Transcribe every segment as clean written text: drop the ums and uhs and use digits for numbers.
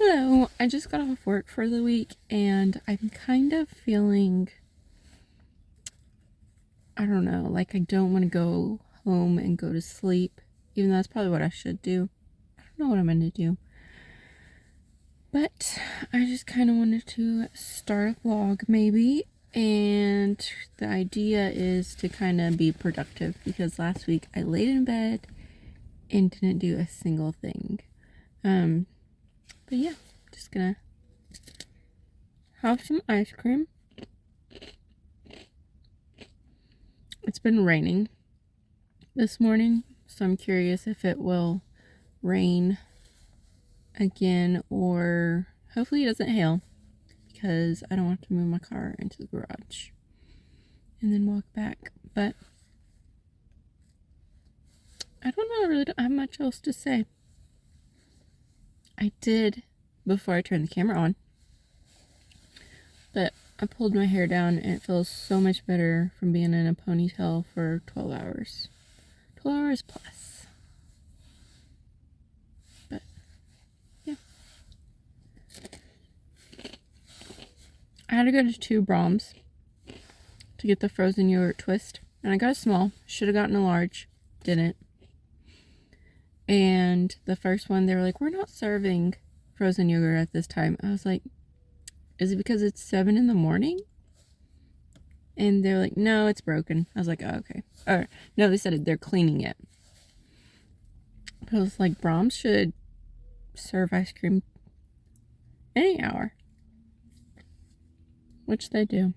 Hello, I just got off work for the week and I'm kind of feeling, I don't know, like I don't want to go home and go to sleep, even though that's probably what I should do. I don't know what I'm going to do. But I just kind of wanted to start a vlog maybe, and the idea is to kind of be productive because last week I laid in bed and didn't do a single thing. But yeah, just gonna have some ice cream. It's been raining this morning, so I'm curious if it will rain again, or hopefully it doesn't hail because I don't want to move my car into the garage and then walk back. But I don't know, I really don't have much else to say. I did before I turned the camera on, but I pulled my hair down and it feels so much better from being in a ponytail for 12 hours. 12 hours plus. But yeah. I had to go to 2 Braum's to get the frozen yogurt twist, and I got a small. Should have gotten a large. Didn't. And the first one, they were like, we're not serving frozen yogurt at this time. I was like, is it because it's 7 in the morning? And they're like, no, it's broken. I was like, oh, okay. Or no, they said they're cleaning it. But I was like, Braum's should serve ice cream any hour, which they do.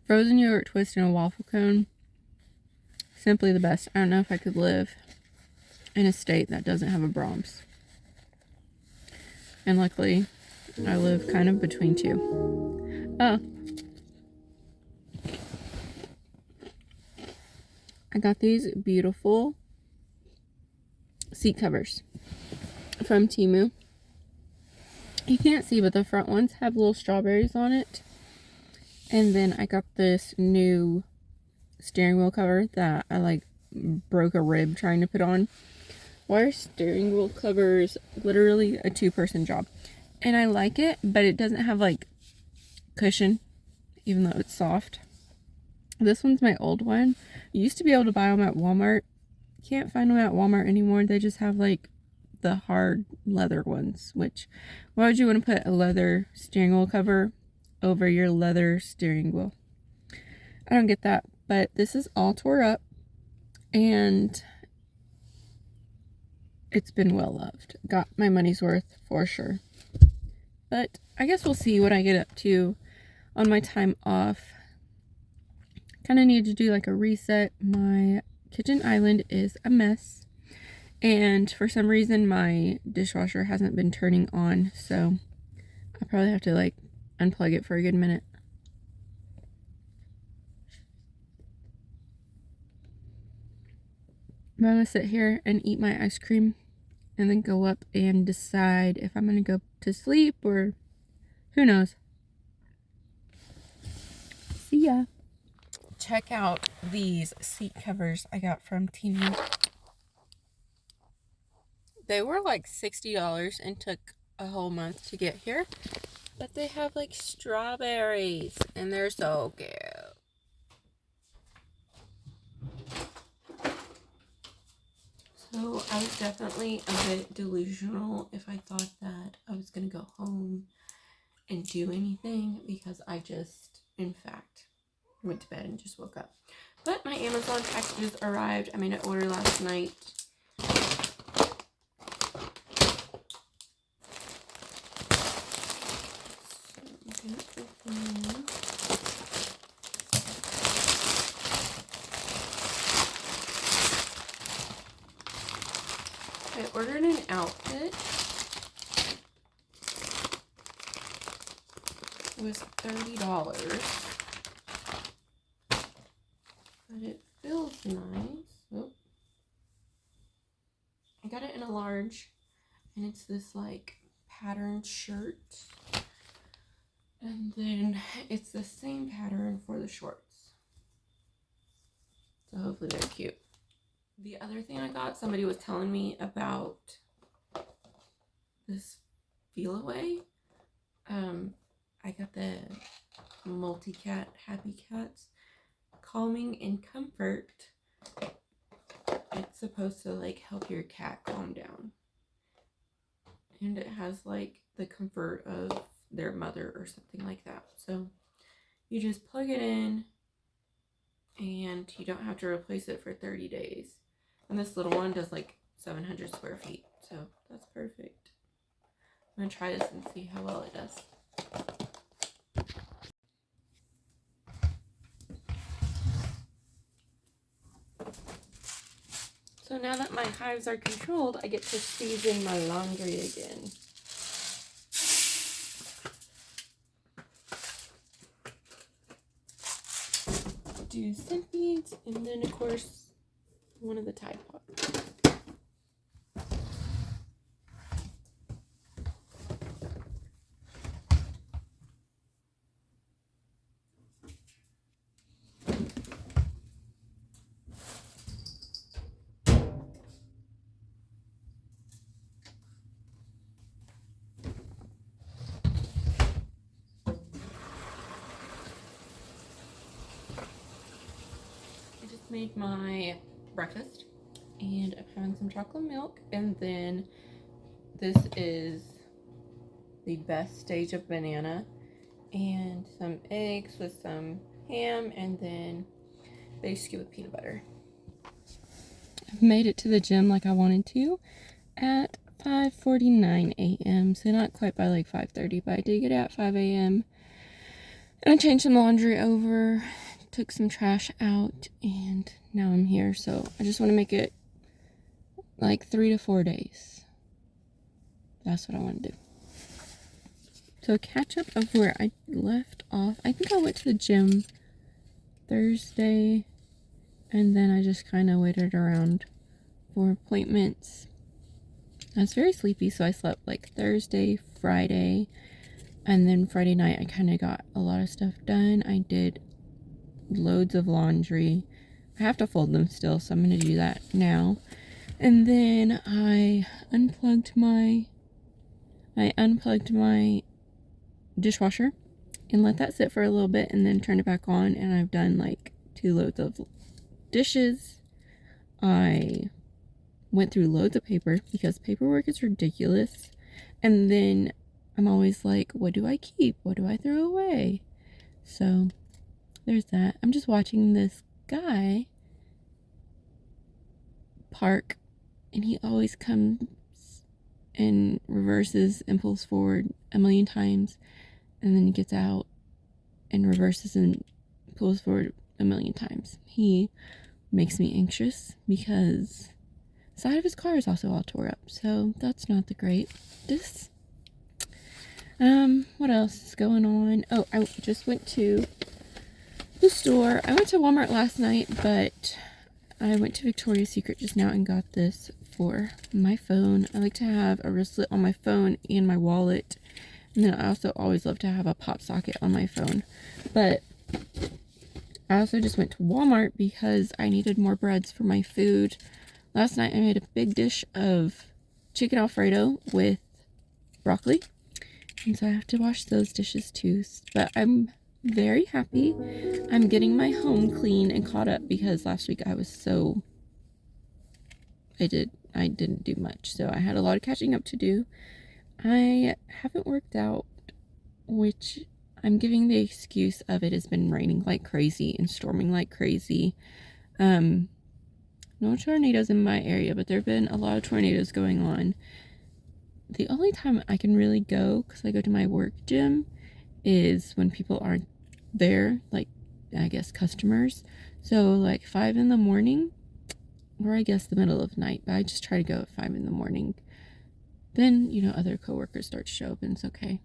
Frozen yogurt twist in a waffle cone, simply the best. I don't know if I could live in a state that doesn't have a Braum's. And luckily, I live kind of between 2. Oh. I got these beautiful seat covers from Temu. You can't see, but the front ones have little strawberries on it. And then I got this new steering wheel cover that I broke a rib trying to put on. Why are steering wheel covers literally a 2-person job? And I like it, but it doesn't have cushion, even though it's soft. This one's my old one. You used to be able to buy them at Walmart. Can't find them at Walmart anymore. They just have the hard leather ones, which why would you want to put a leather steering wheel cover over your leather steering wheel? I don't get that. But this is all tore up and it's been well loved. Got my money's worth for sure. But I guess we'll see what I get up to on my time off. Kind of need to do a reset. My kitchen island is a mess. And for some reason my dishwasher hasn't been turning on. So I probably have to unplug it for a good minute. I'm going to sit here and eat my ice cream and then go up and decide if I'm going to go to sleep or who knows. See ya. Check out these seat covers I got from Temu. They were $60 and took a whole month to get here. But they have strawberries and they're so cute. So I was definitely a bit delusional if I thought that I was going to go home and do anything, because I just, in fact, went to bed and just woke up. But my Amazon packages arrived. I made an order last night. I ordered an outfit. It was $30. But it feels nice. Oh. I got it in a large. And it's this patterned shirt. And then it's the same pattern for the shorts. So hopefully they're cute. The other thing I got, somebody was telling me about this Feel Away. I got the Multi-Cat Happy Cats Calming and Comfort. It's supposed to like help your cat calm down. And it has like the comfort of their mother or something like that. So you just plug it in and you don't have to replace it for 30 days. And this little one does like 700 square feet. So that's perfect. I'm going to try this and see how well it does. So now that my hives are controlled, I get to season my laundry again. Do scent beads, and then of course one of the Tide Pods. Made my breakfast and I'm having some chocolate milk, and then this is the best stage of banana and some eggs with some ham, and then basically with peanut butter. I've made it to the gym like I wanted to at 5:49 a.m. so not quite by like 5:30, but I did get at 5 a.m. and I changed some laundry over, took some trash out, and now I'm here. So I just want to make it like 3 to 4 days. That's what I want to do. So a catch up of where I left off. I think I went to the gym Thursday, and then I just kind of waited around for appointments. I was very sleepy, so I slept like Thursday, Friday, and then Friday night I kind of got a lot of stuff done. I did loads of laundry. I have to fold them still, so I'm going to do that now. And then I unplugged my dishwasher and let that sit for a little bit, and then turned it back on, and I've done like 2 loads of dishes. I went through loads of paper because paperwork is ridiculous. And then I'm always like, what do I keep? What do I throw away? So there's that. I'm just watching this guy park, and he always comes and reverses and pulls forward a million times, and then he gets out and reverses and pulls forward a million times. He makes me anxious because the side of his car is also all tore up, so that's not the greatest. What else is going on? Oh, I just went to the store. I went to Walmart last night, but I went to Victoria's Secret just now and got this for my phone. I like to have a wristlet on my phone and my wallet, and then I also always love to have a pop socket on my phone. But I also just went to Walmart because I needed more breads for my food. Last night I made a big dish of chicken Alfredo with broccoli, and so I have to wash those dishes too. But I'm very happy. I'm getting my home clean and caught up because last week I didn't do much, so I had a lot of catching up to do. I haven't worked out, which I'm giving the excuse of it has been raining like crazy and storming like crazy. No tornadoes in my area, but there have been a lot of tornadoes going on. The only time I can really go, because I go to my work gym, is when people aren't there, like, I guess, customers. So, like, 5 in the morning, or I guess the middle of the night, but I just try to go at 5 in the morning. Then, other coworkers start to show up, and it's okay.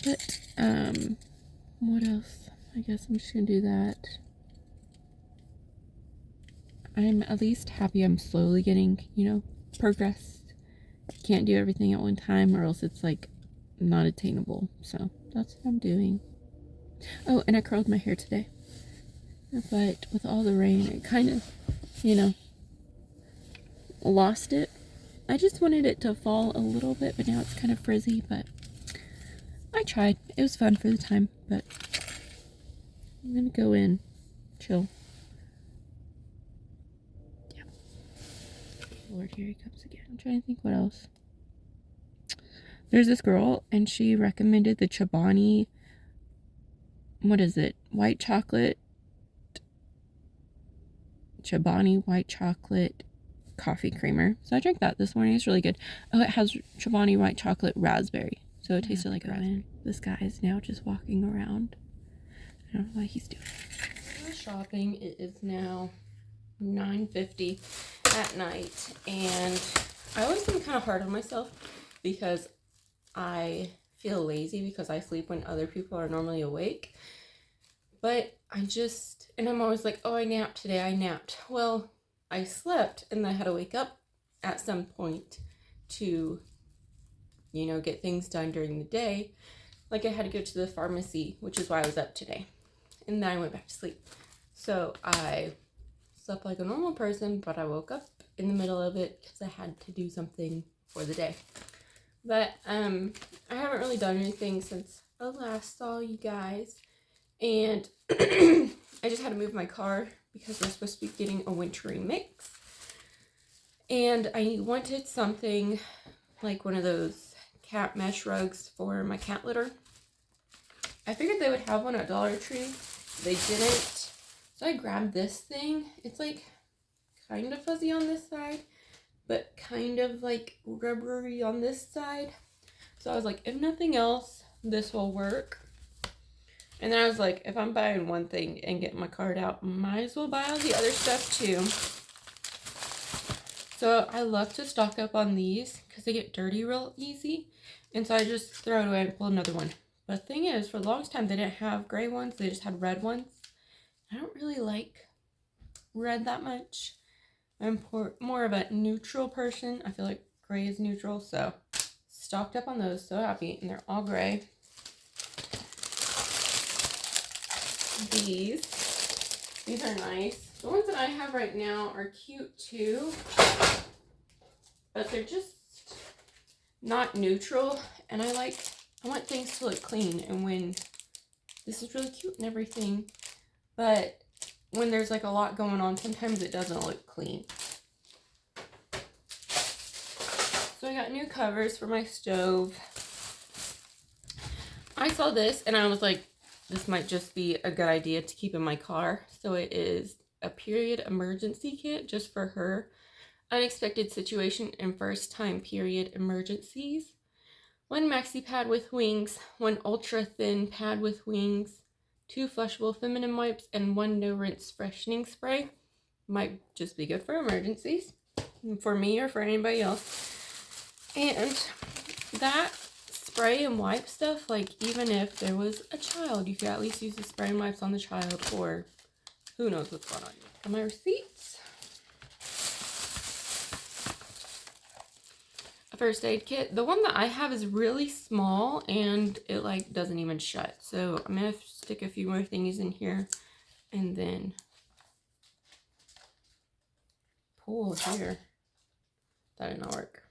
But, what else? I guess I'm just gonna do that. I'm at least happy I'm slowly getting, progress. You can't do everything at one time or else it's like not attainable. So that's what I'm doing. Oh, and I curled my hair today. But with all the rain, it kind of, lost it. I just wanted it to fall a little bit, but now it's kind of frizzy, but I tried. It was fun for the time, but I'm gonna go in, chill. Yeah. Lord, here he comes again. I'm trying to think what else. There's this girl, and she recommended the Chobani, what is it? White chocolate. Chobani white chocolate coffee creamer. So I drank that this morning. It's really good. Oh, it has Chobani white chocolate raspberry. So it tasted like raspberry. This guy is now just walking around. I don't know what he's doing. I'm shopping. It is now 9:50 at night. And I always am kind of hard on myself because I feel lazy because I sleep when other people are normally awake. But and I'm always like, oh, I napped today. I napped. Well, I slept and I had to wake up at some point to, get things done during the day. Like I had to go to the pharmacy, which is why I was up today. And then I went back to sleep. So I slept like a normal person, but I woke up in the middle of it because I had to do something for the day. But I haven't really done anything since I last saw you guys. And I just had to move my car because we're supposed to be getting a wintry mix. And I wanted something like one of those cat mesh rugs for my cat litter. I figured they would have one at Dollar Tree. They didn't. So I grabbed this thing. It's like kind of fuzzy on this side, but kind of like rubbery on this side. So I was like, if nothing else, this will work. And then I was like, if I'm buying one thing and getting my card out, might as well buy all the other stuff too. So I love to stock up on these because they get dirty real easy. And so I just throw it away and pull another one. But the thing is, for the longest time, they didn't have gray ones. They just had red ones. I don't really like red that much. I'm more of a neutral person. I feel like gray is neutral. So stocked up on those. So happy. And they're all gray. These are nice. The ones that I have right now are cute too, but they're just not neutral, and I want things to look clean. And when this is really cute and everything, but when there's like a lot going on, sometimes it doesn't look clean. So I got new covers for my stove. I saw this and I was like, this might just be a good idea to keep in my car. So it is a period emergency kit just for her unexpected situation and first time period emergencies. 1 maxi pad with wings, 1 ultra thin pad with wings, 2 flushable feminine wipes, and 1 no rinse freshening spray. Might just be good for emergencies, for me or for anybody else. And that spray and wipe stuff, like even if there was a child, you could at least use the spray and wipes on the child, or who knows what's going on. And my receipts. A first aid kit. The one that I have is really small and it like doesn't even shut. So I'm going to stick a few more things in here and then pull here. That did not work.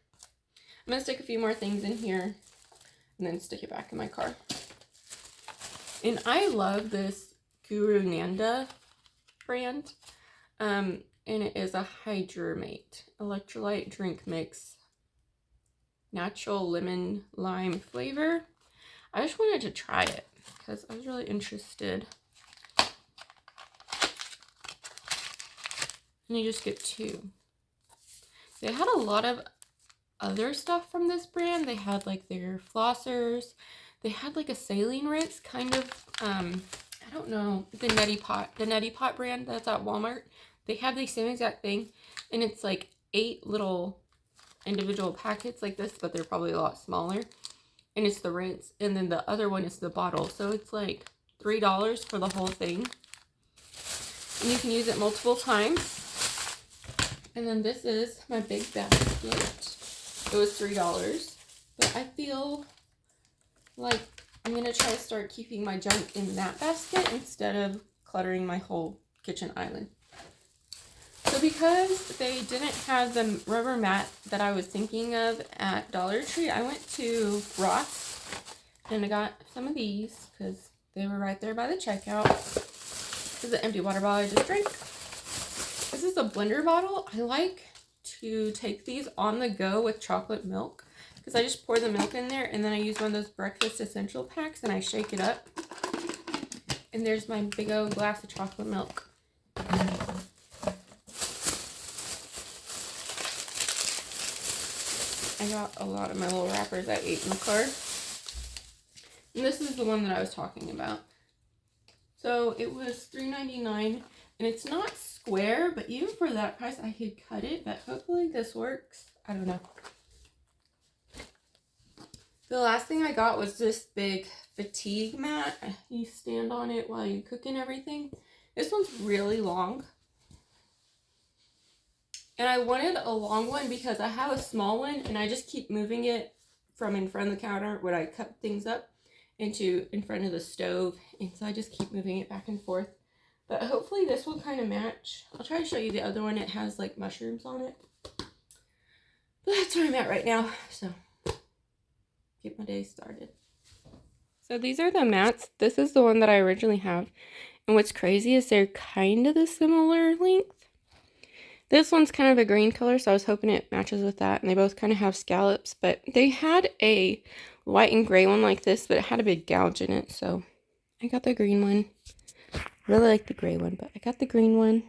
I'm going to stick a few more things in here and then stick it back in my car. And I love this Guru Nanda brand. And it is a Hydramate electrolyte drink mix. Natural lemon lime flavor. I just wanted to try it because I was really interested. And you just get 2. They had a lot of other stuff from this brand. They had like their flossers. They had like a saline rinse kind of, I don't know, the Neti Pot brand that's at Walmart. They have the same exact thing, and it's like 8 little individual packets like this, but they're probably a lot smaller. And it's the rinse, and then the other one is the bottle. So it's like $3 for the whole thing. And you can use it multiple times. And then this is my big basket. It was $3. But I feel like I'm going to try to start keeping my junk in that basket instead of cluttering my whole kitchen island. So because they didn't have the rubber mat that I was thinking of at Dollar Tree, I went to Ross and I got some of these because they were right there by the checkout. This is an empty water bottle I just drank. This is a blender bottle. I like to take these on the go with chocolate milk because I just pour the milk in there and then I use one of those breakfast essential packs and I shake it up. And there's my big old glass of chocolate milk. I got a lot of my little wrappers I ate in the car. And this is the one that I was talking about. So it was $3.99 and it's not square, but even for that price I could cut it, but hopefully this works. I don't know. The last thing I got was this big fatigue mat. You stand on it while you cook and everything. This one's really long. And I wanted a long one because I have a small one and I just keep moving it from in front of the counter when I cut things up into in front of the stove. And so I just keep moving it back and forth. But hopefully this will kind of match. I'll try to show you the other one. It has like mushrooms on it. But that's where I'm at right now. So get my day started. So these are the mats. This is the one that I originally have. And what's crazy is they're kind of the similar length. This one's kind of a green color, so I was hoping it matches with that. And they both kind of have scallops, but they had a white and gray one like this, but it had a big gouge in it, so I got the green one. Really like the gray one, but I got the green one.